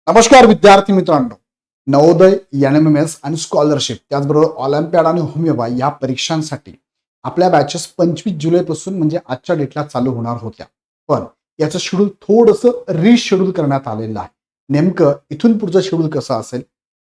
नमस्कार विद्यार्थी मित्रांनो. नवोदय, NMMS आणि स्कॉलरशिप त्याचबरोबर ऑलिम्पियाड आणि होमिओबा या परीक्षांसाठी आपल्या बॅचेस 25 जुलैपासून म्हणजे आजच्या डेटला चालू होणार होत्या. पण याचं शेड्यूल थोडंसं रिशेड्यूल करण्यात आलेलं आहे. नेमकं इथून पुढचं शेड्यूल कसं असेल?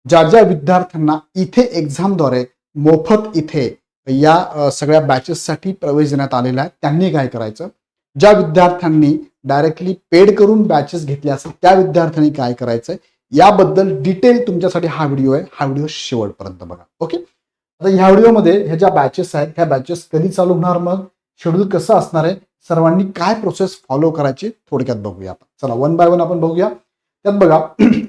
ज्या ज्या विद्यार्थ्यांना इथे एक्झामद्वारे मोफत इथे या सगळ्या बॅचेससाठी प्रवेश देण्यात आलेला आहे त्यांनी काय करायचं? ज्या विद्यार्थ्यांनी डायरेक्टली पेड करून बॅचेस घेतले असेल त्या विद्यार्थ्यांनी काय करायचंय याबद्दल डिटेल तुमच्यासाठी हा व्हिडिओ आहे. हा व्हिडिओ शेवटपर्यंत बघा. ओके. आता ह्या व्हिडिओमध्ये ह्या ज्या बॅचेस आहेत ह्या बॅचेस कधी चालू होणार, मग शेड्यूल कसं असणार आहे, सर्वांनी काय प्रोसेस फॉलो करायची थोडक्यात बघूया आपण. चला वन बाय वन आपण बघूया. त्यात बघा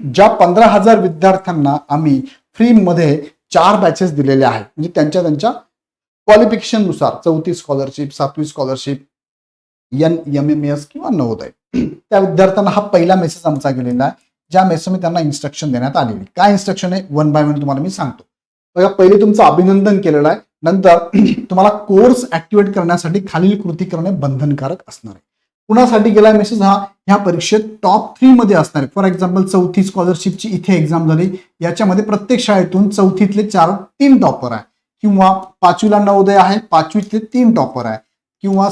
ज्या 15,000 विद्यार्थ्यांना आम्ही फ्रीमध्ये 4 बॅचेस दिलेल्या आहेत म्हणजे त्यांच्या क्वालिफिकेशन नुसार 4थी स्कॉलरशिप, 7वी स्कॉलरशिप, NMMS किंवा नवोदय त्या विद्यार्थ्यांना हा पहिला मेसेज आमचा गेलेला आहे. ज्या मेसेजमध्ये त्यांना इन्स्ट्रक्शन देण्यात आलेली. काय इन्स्ट्रक्शन आहे वन बाय वन तुम्हाला मी सांगतो. बघा पहिले तुमचं अभिनंदन केलेलं आहे. नंतर तुम्हाला कोर्स ऍक्टिव्हेट करण्यासाठी खालील कृती करणे बंधनकारक असणार आहे. कुणासाठी गेलाय मेसेज हा? ह्या परीक्षेत टॉप 3 मध्ये असणार आहे. फॉर एक्झाम्पल 4थी स्कॉलरशिपची इथे एक्झाम झाली, याच्यामध्ये प्रत्येक शाळेतून 4थीतले 3 टॉपर आहे, किंवा 5वीला नवोदय आहे 5वीतले 3 टॉपर आहे, किंवा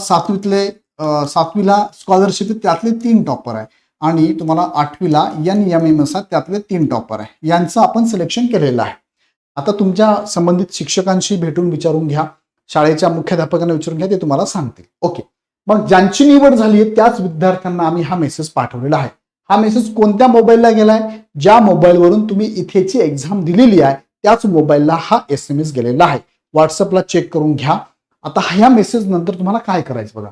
7वीला स्कॉलरशिप त्यातले 3 टॉपर आहे, आणि तुम्हाला 8वीला NMMS त्यातले 3 टॉपर आहे. यांचं आपण सिलेक्शन केलेलं आहे. आता तुमच्या संबंधित शिक्षकांशी भेटून विचारून घ्या, शाळेच्या मुख्याध्यापकांना विचारून घ्या, ते तुम्हाला सांगतील. ओके. मग ज्यांची निवड झाली आहे त्याच विद्यार्थ्यांना आम्ही हा मेसेज पाठवलेला आहे. हा मेसेज कोणत्या मोबाईलला गेलाय? ज्या मोबाईलवरून तुम्ही इथेची एक्झाम दिलेली आहे त्याच मोबाईलला हा SMS गेलेला आहे. व्हॉट्सअपला चेक करून घ्या. आता ह्या मेसेज नंतर तुम्हाला काय करायचं बघा.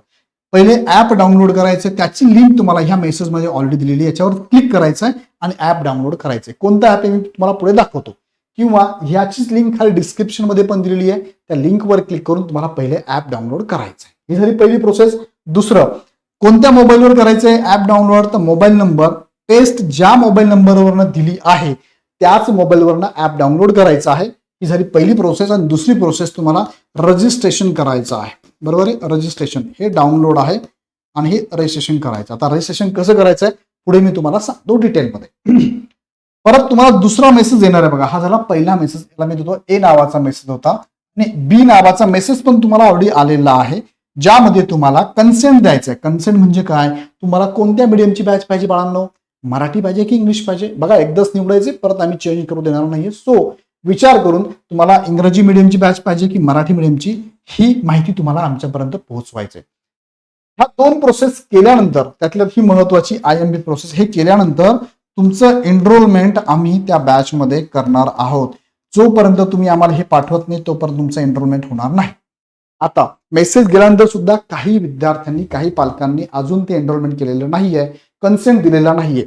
पहिले ऍप डाउनलोड करायचं, त्याची लिंक तुम्हाला ह्या मेसेजमध्ये ऑलरेडी दिलेली आहे. याच्यावर क्लिक करायचं आहे आणि ऍप डाउनलोड करायचंय. कोणता ऍप आहे मी तुम्हाला पुढे दाखवतो, किंवा ह्याचीच लिंक खाली डिस्क्रिप्शन मध्ये पण दिलेली आहे. त्या लिंकवर क्लिक करून तुम्हाला पहिले ऍप डाउनलोड करायचं आहे. ही झाली पहिली प्रोसेस. दुसरं, कोणत्या मोबाईलवर करायचंय ऍप डाउनलोड? तर मोबाईल नंबर पेस्ट ज्या मोबाईल नंबरवरनं दिली आहे त्याच मोबाईलवरनं ऍप डाउनलोड करायचं आहे. ही झाली पहिली प्रोसेस. आणि दुसरी प्रोसेस, तुम्हाला रजिस्ट्रेशन करायचं आहे. बरोबर आहे. रजिस्ट्रेशन हे डाउनलोड आहे आणि हे रजिस्ट्रेशन करायचं. आता रजिस्ट्रेशन कसं करायचं आहे पुढे मी तुम्हाला सांगतो डिटेलमध्ये. परत तुम्हाला दुसरा मेसेज येणार आहे बघा. हा झाला पहिला मेसेज. याला मी देतो A नावाचा मेसेज होता, आणि B नावाचा मेसेज पण तुम्हाला ऑलरेडी आलेला आहे, ज्यामध्ये तुम्हाला कन्सेंट द्यायचं आहे. कन्सेंट म्हणजे काय? तुम्हाला कोणत्या मीडियमची बॅच पाहिजे बाळांनो? मराठी पाहिजे की इंग्लिश पाहिजे? बघा एकदाच निवडायचे, परत आम्ही चेंज करू देणार नाहीये. सो विचार करून तुम्हाला इंग्रजी मीडियमची बॅच पाहिजे की मराठी मीडियमची, ही माहिती तुम्हाला आमच्यापर्यंत पोहोचवायची. ह्या 2 प्रोसेस केल्यानंतर, त्यातल्या ही महत्वाची IMB प्रोसेस, हे केल्यानंतर तुमचं एनरोलमेंट आम्ही त्या बॅच मध्ये करणार आहोत. जोपर्यंत तुम्ही आम्हाला हे पाठवत नाही तोपर्यंत तुमचं एनरोलमेंट होणार नाही. आता मेसेज गेल्यानंतर सुद्धा काही विद्यार्थ्यांनी, काही पालकांनी अजून ते एनरोलमेंट केलेलं नाहीये, कन्सेंट दिलेला नाहीये.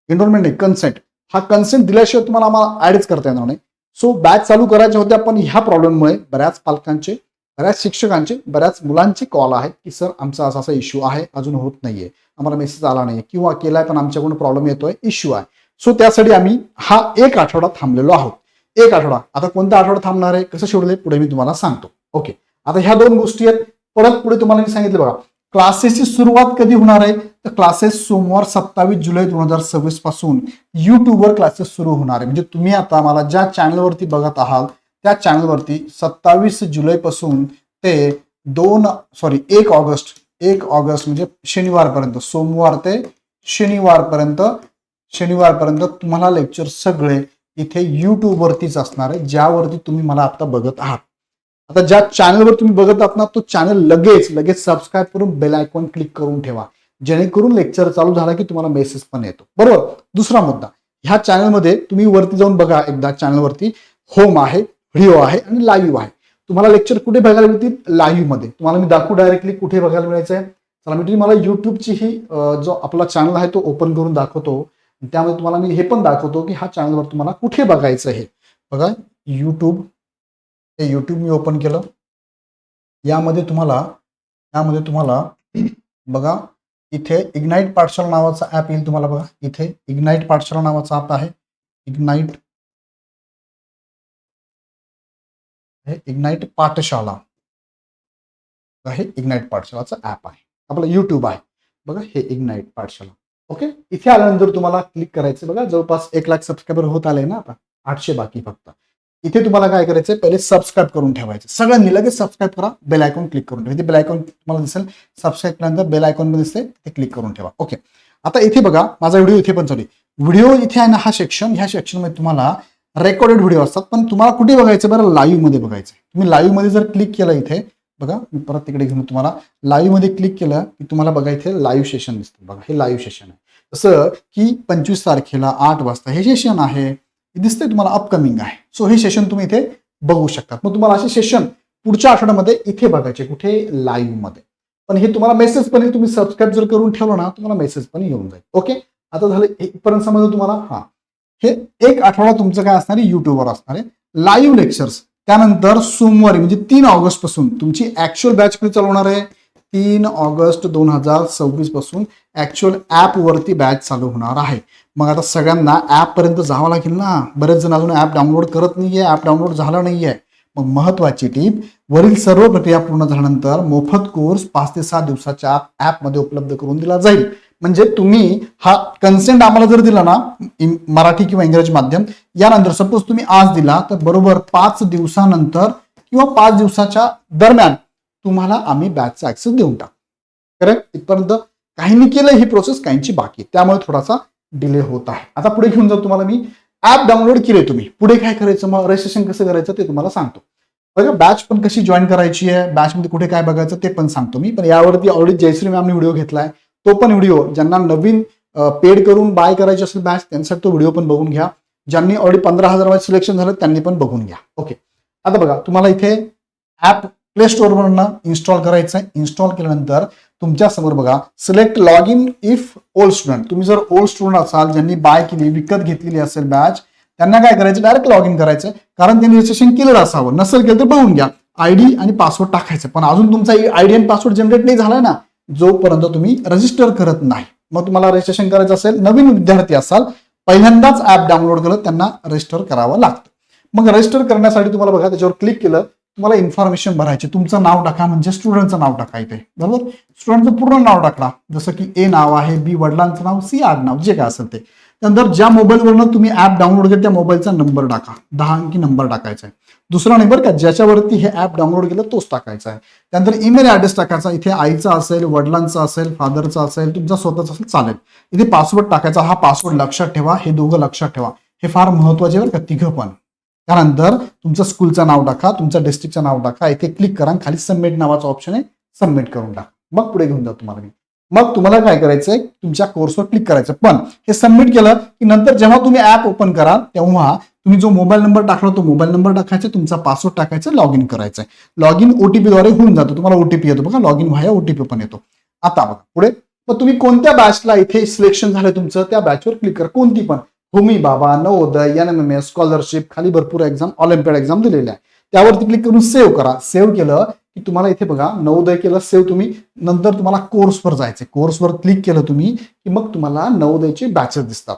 एनरोलमेंट नाही, कन्सेंट. हा कन्सेंट दिल्याशिवाय तुम्हाला आम्हाला ऍडच करता येणार नाही. सो बॅच चालू करायच्या होत्या, पण ह्या प्रॉब्लेममुळे बऱ्याच पालकांचे, बऱ्याच शिक्षकांचे, बऱ्याच मुलांचे कॉल आहेत की सर आमचा असा इश्यू आहे, अजून होत नाहीये, आम्हाला मेसेज आला नाही, किंवा केलाय पण आमच्याकडून प्रॉब्लेम येतोय, इश्यू आहे. सो त्यासाठी आम्ही हा 1 आठवडा थांबलेलो आहोत. 1 आठवडा. आता कोणता आठवडा थांबणार आहे, कसं शेड्यूल आहे पुढे मी तुम्हाला सांगतो. ओके. आता ह्या 2 गोष्टी आहेत. परत पुढे तुम्हाला मी सांगितलं बघा, क्लासेसची सुरुवात कधी होणार आहे? तर क्लासेस सोमवार 27 जुलै 2026 पासून युट्यूबवर क्लासेस सुरू होणार आहे. म्हणजे तुम्ही आता मला ज्या चॅनलवरती बघत आहात त्या चॅनलवरती 27 जुलै पासून ते 1 ऑगस्ट म्हणजे शनिवारपर्यंत, सोमवार ते शनिवारपर्यंत तुम्हाला लेक्चर सगळे इथे युट्यूबवरतीच असणार आहे, ज्यावरती तुम्ही मला आता बघत आहात. आता ज्या चॅनलवर तुम्ही बघत आहात ना, तो चॅनल लगेच सबस्क्राईब करून बेल आयकॉन क्लिक करून ठेवा, जेणेकरून लेक्चर चालू झाला की तुम्हाला मेसेज पण येतो. बरोबर. दुसरा मुद्दा, ह्या चॅनलमध्ये तुम्ही वरती जाऊन बघा एकदा, चॅनलवरती होम आहे, व्हिडिओ आहे आणि लाईव्ह आहे. तुम्हाला लेक्चर कुठे बघायला मिळतील? लाईव्ह मध्ये. तुम्हाला मी दाखवू डायरेक्टली कुठे बघायला मिळायचं आहे. चला मी तुम्हाला युट्यूबची ही जो आपला चॅनल आहे तो ओपन करून दाखवतो. त्यामध्ये तुम्हाला मी हे पण दाखवतो की हा चॅनलवर तुम्हाला कुठे बघायचं आहे. बघा युट्यूब, हे युट्यूब मी ओपन केलं. यामध्ये तुम्हाला बघा इथे इग्नाइट पाठशाला नावाचा ऍप येईल तुम्हाला. बघा इथे इग्नाइट पाठशाला नावाचा ऍप आहे. इग्नाइट पाठशाला, हे इग्नाइट पाठशालाचा ऍप आहे. आपलं युट्यूब आहे. बघा हे इग्नाइट पाठशाला. ओके, इथे आल्यानंतर तुम्हाला क्लिक करायचं. बघा जवळपास 1,00,000 सबस्क्रायबर होत आले ना, आता 800 बाकी फक्त. इथे तुम्हाला काय करायचं, पहिले सबस्क्राईब करून ठेवायचं. सगळ्यांनी लगेच सबस्क्राईब करा, बेल आयकॉन क्लिक करून ठेवा. इथे बेल आयकॉन तुम्हाला दिसेल, सबस्क्राईब केल्यानंतर बेल आयकॉन मध्ये दिसते, ते क्लिक करून ठेवा. ओके, आता इथे बघा माझा व्हिडिओ इथे पण चालू आहे. व्हिडिओ इथे आहे ना, हा सेक्शन, ह्या सेक्शन मध्ये तुम्हाला रेकॉर्डेड व्हिडिओ असतात, पण तुम्हाला कुठे बघायचं बरं, लाईव्ह मध्ये बघायचं. तुम्ही लाईव्ह मध्ये जर क्लिक केलं इथे बघा, मी परत तिकडे घेऊन तुम्हाला लाईव्ह मध्ये क्लिक केलं की तुम्हाला बघा इथे लाईव्ह सेशन दिसतं. बघा हे लाईव्ह सेशन आहे. जसं की 25 तारखेला 8 वाजता हे सेशन आहे, हे दिसतंय तुम्हाला अपकमिंग आहे. सो हे सेशन तुम्ही इथे बघू शकता. मग तुम्हाला असे सेशन पुढच्या आठवड्यामध्ये इथे बघायचे, कुठे, लाईव्ह मध्ये. पण हे तुम्हाला मेसेज पण तुम्ही सबस्क्राईब जर करून ठेवलं ना, तुम्हाला मेसेज पण येऊन जाईल. ओके, आता झालं इथपर्यंत समजलं तुम्हाला. हा, हे एक आठवडा तुमचं काय असणार आहे, युट्यूबवर असणार आहे लाईव्ह लेक्चर्स. त्यानंतर सोमवारी म्हणजे 3 ऑगस्ट पासून तुमची ऍक्च्युअल बॅच कधी चालू होणार आहे, 3 ऑगस्ट 2026 पासून ऍक्च्युअल ऍप वरती बॅच चालू होणार आहे. मग आता सगळ्यांना ऍप पर्यंत जावं लागेल ना. बरेच जण अजून ऍप डाउनलोड करत नाहीये, ऍप डाउनलोड झालं नाहीये. मग महत्वाची टीप, वरील सर्व प्रक्रिया पूर्ण झाल्यानंतर मोफत कोर्स 5 ते 7 दिवसाच्या आत ऍपमध्ये उपलब्ध करून दिला जाईल. म्हणजे तुम्ही हा कन्सेंट आम्हाला जर दिला ना, मराठी किंवा इंग्रजी माध्यम, यानंतर सपोज तुम्ही आज दिला तर बरोबर 5 दिवसानंतर किंवा 5 दिवसाच्या दरम्यान तुम्हाला आम्ही बॅचचा ऍक्सेस देऊन टाकू. करेक्ट, इथपर्यंत काहींनी केलं ही प्रोसेस, काहींची बाकी, त्यामुळे थोडासा डिले होत आहे. आता पुढे घेऊन जाऊ तुम्हाला मी. ऍप डाउनलोड केले तुम्ही, पुढे काय करायचं, मग रजिस्ट्रेशन कसं करायचं ते तुम्हाला सांगतो. बघा बॅच पण कशी जॉईन करायची आहे, बॅच मध्ये कुठे काय बघायचं ते पण सांगतो मी. पण यावरती ऑलरेडी जयश्री मॅमने व्हिडिओ घेतलाय, तो पण व्हिडिओ ज्यांना नवीन पेड करून बाय करायची असेल बॅच त्यांच्यासाठी तो व्हिडिओ पण बघून घ्या. ज्यांनी ऑलरेडी 15,000 सिलेक्शन झालं त्यांनी पण बघून घ्या. ओके, आता बघा तुम्हाला इथे ऍप प्ले स्टोअरवरनं इन्स्टॉल करायचं आहे. इन्स्टॉल केल्यानंतर तुमच्या समोर बघा select log in if old student. तुम्ही जर ओल्ड स्टुडंट असाल, ज्यांनी बाय केली, विकत घेतलेली असेल बॅच, त्यांना काय करायचं, डायरेक्ट लॉग इन करायचं, कारण त्यांनी रजिस्ट्रेशन केलेलं असावं. नसेल केलं तर बघून घ्या. आयडी आणि पासवर्ड टाकायचं. पण अजून तुमचा आयडी आणि पासवर्ड जनरेट नाही झालाय ना, जोपर्यंत तुम्ही रजिस्टर करत नाही. मग तुम्हाला रजिस्ट्रेशन करायचं असेल, नवीन विद्यार्थी असाल, पहिल्यांदाच ऍप डाउनलोड केलं, त्यांना रजिस्टर करावं लागतं. मग रजिस्टर करण्यासाठी तुम्हाला बघा त्याच्यावर क्लिक केलं, तुम्हाला इन्फॉर्मेशन भरायची. तुमचं नाव टाका, म्हणजे स्टुडंटचं नाव टाका इथे, बरोबर. स्टुडंटचं पूर्ण नाव टाकला, जसं की ए नाव आहे, बी वडिलांचं नाव, सी आडनाव, जे काय असेल ते. त्यानंतर ज्या मोबाईलवरनं तुम्ही ऍप डाउनलोड केलं त्या मोबाईलचा नंबर टाका, 10 अंकी नंबर टाकायचा आहे. दुसरा नंबर का ज्याच्यावरती हे ऍप डाउनलोड केलं तोच टाकायचा आहे. त्यानंतर ईमेल ऍड्रेस टाकायचा. इथे आईचा असेल, वडिलांचा असेल, फादरचा असेल, तुमचा स्वतःचा असेल चालेल. इथे पासवर्ड टाकायचा. हा पासवर्ड लक्षात ठेवा, हे दोघं लक्षात ठेवा, हे फार महत्वाचे बरं का, तिघं पण. त्यानंतर तुमचं स्कूलचं नाव टाका, तुमच्या डिस्ट्रिक्टचं नाव टाका, इथे क्लिक करा, खाली सबमिट नावाचा ऑप्शन आहे, सबमिट करून टाका. मग पुढे घेऊन जा तुम्हाला मी. मग तुम्हाला काय करायचंय, तुमच्या कोर्सवर क्लिक करायचं. पण हे सबमिट केलं की नंतर जेव्हा तुम्ही ऍप ओपन कराल तेव्हा तुम्ही जो मोबाईल नंबर टाकला तो मोबाईल नंबर टाकायचा, तुमचा पासवर्ड टाकायचा, लॉग इन करायचं. लॉग इन ओटीपी द्वारे होऊन जातो. तुम्हाला ओटीपी येतो बघा, लॉग इन व्हाया ओटीपी पण येतो. आता बघा पुढे, मग तुम्ही कोणत्या बॅचला इथे सिलेक्शन झालं तुमचं, त्या बॅचवर क्लिक करा, कोणती पण. होमी बाबा, नवोदय, NMMS, स्कॉलरशिप, खाली भरपूर एक्झाम, ऑलिम्पियाड एक्झाम दिलेल्या आहे. त्यावरती क्लिक करून सेव्ह करा. सेव्ह केलं की तुम्हाला इथे बघा नवोदय केलं सेव्ह तुम्ही. नंतर तुम्हाला कोर्सवर जायचं. कोर्सवर क्लिक केलं तुम्ही की मग तुम्हाला नवोदयचे बॅचेस दिसतात.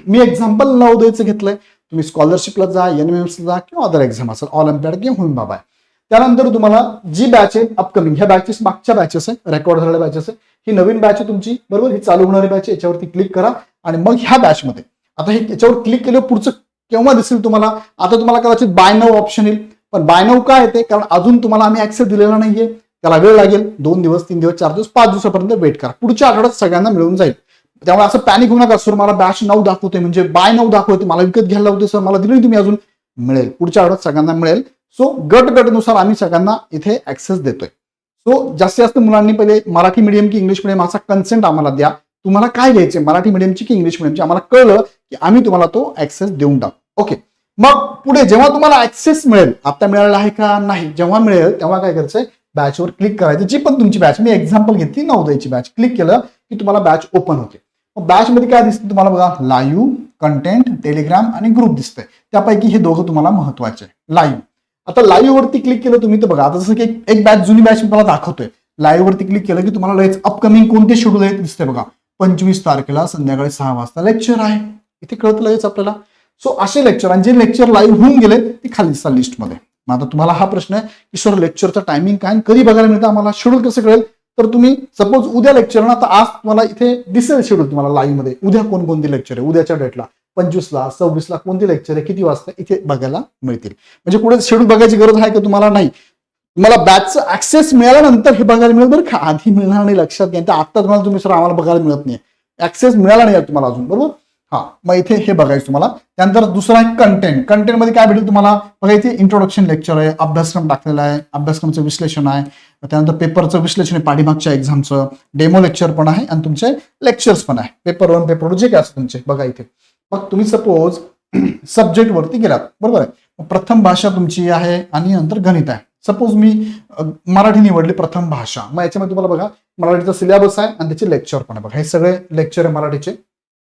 मी एक्झाम्पल नवोदयचं घेतलंय. तुम्ही स्कॉलरशिपला जा, NMMS ला जा, किंवा अदर एक्झाम असेल, ऑलिम्पियाड किंवा होमी बाबा आहे. त्यानंतर तुम्हाला जी बॅच आहे अपकमिंग, ह्या बॅचेस मागच्या बॅचेस आहे, रेकॉर्ड झालेल्या बॅचेस आहे, ही नवीन बॅच आहे तुमची, बरोबर. ही चालू होणारी बॅच आहे, याच्यावरती क्लिक करा आणि मग ह्या बॅचमध्ये आता हे याच्यावर क्लिक केलं पुढचं केव्हा दिसेल तुम्हाला. आता तुम्हाला कदाचित बाय नाऊ ऑप्शन येईल. पण बाय नाऊ काय येते, कारण अजून तुम्हाला आम्ही ऍक्सेस दिलेला नाहीये, त्याला वेळ लागेल. 2 दिवस, 3 दिवस, 4 दिवस, 5 दिवसापर्यंत वेट करा. पुढच्या आठवड्यात सगळ्यांना मिळून जाईल. त्यामुळे असं पॅनिक होऊ नका, सर मला बॅच नाऊ दाखवते, म्हणजे बाय नाऊ दाखवते, मला विकत घ्यायला लावते, सर मला दिली तुम्ही अजून. मिळेल, पुढच्या आठवड्यात सगळ्यांना मिळेल. सो गटनुसार आम्ही सगळ्यांना इथे ऍक्सेस देतोय. सो जास्तीत जास्त मुलांनी पहिले मराठी मीडियम की इंग्लिश मीडियम असा कन्सेंट आम्हाला द्या. तुम्हाला काय घ्यायचे, मराठी मीडियमची की इंग्लिश मीडियमची, आम्हाला कळलं की आम्ही तुम्हाला तो ऍक्सेस देऊन टाकू. ओके, मग पुढे जेव्हा तुम्हाला ऍक्सेस मिळेल, आता मिळालेला आहे का नाही, जेव्हा मिळेल तेव्हा काय करायचंय, बॅचवर क्लिक करायचं. जी पण तुमची बॅच, मी एक्झाम्पल घेतली नवोदयची बॅच, क्लिक केलं की तुम्हाला बॅच ओपन होते. मग बॅच मध्ये काय दिसतं तुम्हाला बघा, लाईव्ह, कंटेंट, टेलिग्राम आणि ग्रुप दिसतंय. त्यापैकी हे दोघं तुम्हाला महत्वाचे. लाईव्ह, आता लाईव्ह वरती क्लिक केलं तुम्ही तर बघा, आता जसं की एक बॅच जुनी बॅच मला दाखवतोय. लाईव्ह वरती क्लिक केलं की तुम्हाला लगेच अपकमिंग कोणते शेड्यूल आहे दिसतंय बघा. 25 तारखेला संध्याकाळी 6 वाजता लेक्चर आहे, इथे कळतं लगेच आपल्याला. सो असे लेक्चर, आणि जे लेक्चर लाईव्ह होऊन गेले ते खाली दिसतात लिस्टमध्ये. मग आता तुम्हाला हा प्रश्न आहे की सर लेक्चरचा टायमिंग काय, कधी बघायला मिळतं आम्हाला, शेड्यूल कसं कळेल. तर तुम्ही सपोज उद्या लेक्चर ना, तर आज तुम्हाला इथे दिसेल शेड्यूल तुम्हाला लाईव्ह मध्ये, उद्या कोणकोणती लेक्चर आहे, उद्याच्या डेटला 25ला 26ला कोणती लेक्चर आहे, किती वाजता, इथे बघायला मिळतील. म्हणजे पुढे शेड्यूल बघायची गरज आहे का तुम्हाला? नाही. तुम्हाला बॅचचा ऍक्सेस मिळाल्यानंतर हे बघायला मिळेल बरं का, आधी मिळणार नाही, लक्षात घ्या. तर आता तुम्हाला तुम्ही सर आम्हाला बघायला मिळत नाही, ऍक्सेस मिळाला नाही तुम्हाला अजून, बरोबर. हा, मग इथे हे बघायचं तुम्हाला. त्यानंतर दुसरा आहे कंटेंट. कंटेंटमध्ये काय भेटेल तुम्हाला बघा, इथे इंट्रोडक्शन लेक्चर आहे, अभ्यासक्रम टाकलेला आहे, अभ्यासक्रमचं विश्लेषण आहे, त्यानंतर पेपरचं विश्लेषण आहे, पाठीमागच्या एक्झामचं डेमो लेक्चर पण आहे, आणि तुमचे लेक्चर्स पण आहे, पेपर 1 पेपर 2 जे काय असतं तुमचे, बघा इथे. मग तुम्ही सपोज सब्जेक्ट वरती गेलात, बरोबर आहे. प्रथम भाषा तुमची आहे आणि नंतर गणित आहे. सपोज मी मराठी निवडली, प्रथम भाषा. मग याच्यामध्ये तुम्हाला बघा मराठीचा सिलेबस आहे आणि त्याचे लेक्चर पण आहे बघा, हे सगळे लेक्चर आहे मराठीचे.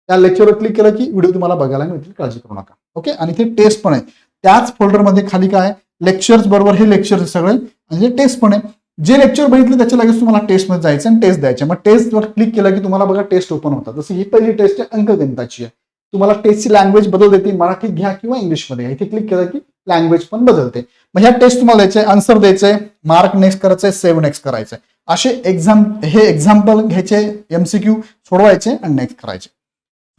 त्या लेक्चरवर क्लिक केलं की व्हिडिओ तुम्हाला बघायला मिळतील, काळजी करू नका. ओके, आणि इथे टेस्ट पण आहे. त्याच फोल्डरमध्ये खाली काय लेक्चर्स बरोबर हे लेक्चर सगळे, आणि टेस्ट पण आहे. जे लेक्चर बघितले त्याच्या लगेच तुम्हाला टेस्टमध्ये जायचं आणि टेस्ट द्यायचे. मग टेस्टवर क्लिक केलं की तुम्हाला बघा टेस्ट ओपन होतात. जसं ही पहिली टेस्ट आहे अंकगणिताची आहे. तुम्हाला टेस्टची लँग्वेज बदलते, मराठीत घ्या किंवा इंग्लिशमध्ये. इथे क्लिक केलं की लँग्वेज पण बदलते. मग ह्या टेस्ट तुम्हाला द्यायचे, आन्सर द्यायचे, मार्क नेक्स्ट करायचे, सेव्ह नेक्स्ट करायचे. असे एक्झाम्पल घ्यायचे, एमसीक्यू सोडवायचे आणि नेक्स्ट करायचे.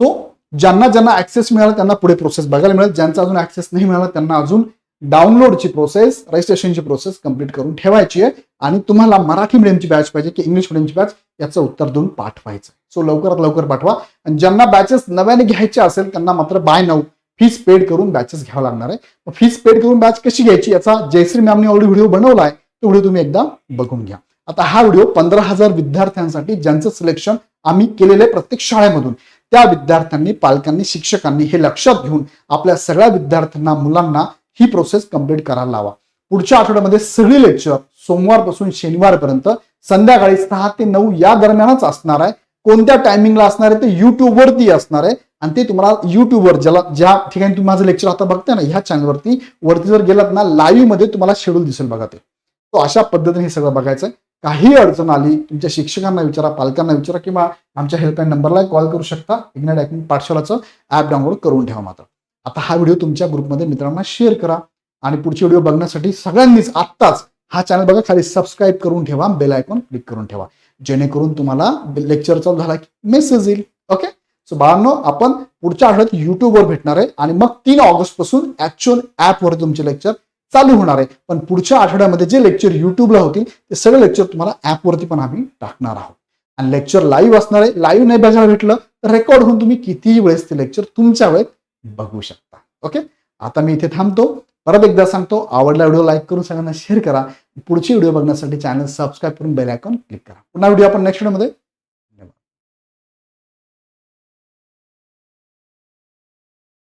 तो ज्यांना ऍक्सेस मिळाला त्यांना पुढे प्रोसेस बघायला मिळेल. ज्यांचा अजून ऍक्सेस नाही मिळाला त्यांना अजून डाउनलोडची प्रोसेस, रजिस्ट्रेशनची प्रोसेस कंप्लीट करून ठेवायची आहे. आणि तुम्हाला मराठी मिडियमची बॅच पाहिजे की इंग्लिश मिडियमची बॅच, याचं उत्तर देऊन पाठवायचं. सो लवकरात लवकर पाठवा. आणि ज्यांना बॅचेस नव्याने घ्यायच्या असेल त्यांना मात्र बाय नाऊ फीस पेड करून बॅचेस घ्यावं लागणार आहे. फीस पेड करून बॅच कशी घ्यायची याचा जयश्री मॅमने ऑलरेडी व्हिडिओ बनवला आहे, तो व्हिडिओ तुम्ही एकदा बघून घ्या. आता हा व्हिडिओ 15,000 विद्यार्थ्यांसाठी ज्यांचं सिलेक्शन आम्ही केलेले प्रत्येक शाळेमधून, त्या विद्यार्थ्यांनी, पालकांनी, शिक्षकांनी हे लक्षात घेऊन आपल्या सगळ्या विद्यार्थ्यांना, मुलांना ही प्रोसेस कंप्लीट करायला लावा. पुढच्या आठवड्यामध्ये सगळी लेक्चर सोमवारपासून शनिवारपर्यंत संध्याकाळी 6 ते 9 या दरम्यानच असणार आहे. कोणत्या टायमिंगला असणार आहे ते युट्यूबवरती असणार आहे. आणि ते तुम्हाला युट्यूबवर ज्या ठिकाणी तुम्ही माझं लेक्चर आता बघताय ना, ह्या चॅनलवरती वरती जर गेलात ना, लाईव्ह मध्ये तुम्हाला शेड्यूल दिसेल बघा ते. तो अशा पद्धतीने हे सगळं बघायचं. काही अडचण आली तुमच्या शिक्षकांना विचारा, पालकांना विचारा, किंवा आमच्या हेल्पलाईन नंबरला कॉल करू शकता. इग्नाइट अकॅडमी पाठशालाचं ऍप डाउनलोड करून ठेवा. मात्र आता हा व्हिडिओ तुमच्या ग्रुपमध्ये मित्रांना शेअर करा. आणि पुढचे व्हिडिओ बघण्यासाठी सगळ्यांनीच आत्ताच हा चॅनल बघा, खाली सबस्क्राईब करून ठेवा, बेल आयकॉन क्लिक करून ठेवा, जेणेकरून तुम्हाला लेक्चर चालू झाला की मेसेज येईल. ओके, सो बाळांनो, आपण पुढच्या आठवड्यात युट्यूबवर भेटणार आहे आणि मग 3 ऑगस्ट पासून ऍक्च्युअल ऍपवर तुमचे लेक्चर चालू होणार आहे. पण पुढच्या आठवड्यामध्ये जे लेक्चर युट्यूबला होतील ते सगळे लेक्चर तुम्हाला ऍपवरती पण आम्ही टाकणार आहोत. आणि लेक्चर लाईव्ह असणार आहे. लाईव्ह नाही बघायला भेटलं तर रेकॉर्ड होऊन तुम्ही कितीही वेळेस ते लेक्चर तुमच्या वेळेत बघू शकता. ओके, आता मी इथे थांबतो. परत एकदा सांगतो, आवडला व्हिडिओ लाईक करून सगळ्यांना शेअर करा. पुढची व्हिडिओ बघण्यासाठी चॅनल सबस्क्राईब करून बेल आयकॉन क्लिक करा. पुन्हा व्हिडिओ आपण नेक्स्ट व्हिडिओमध्ये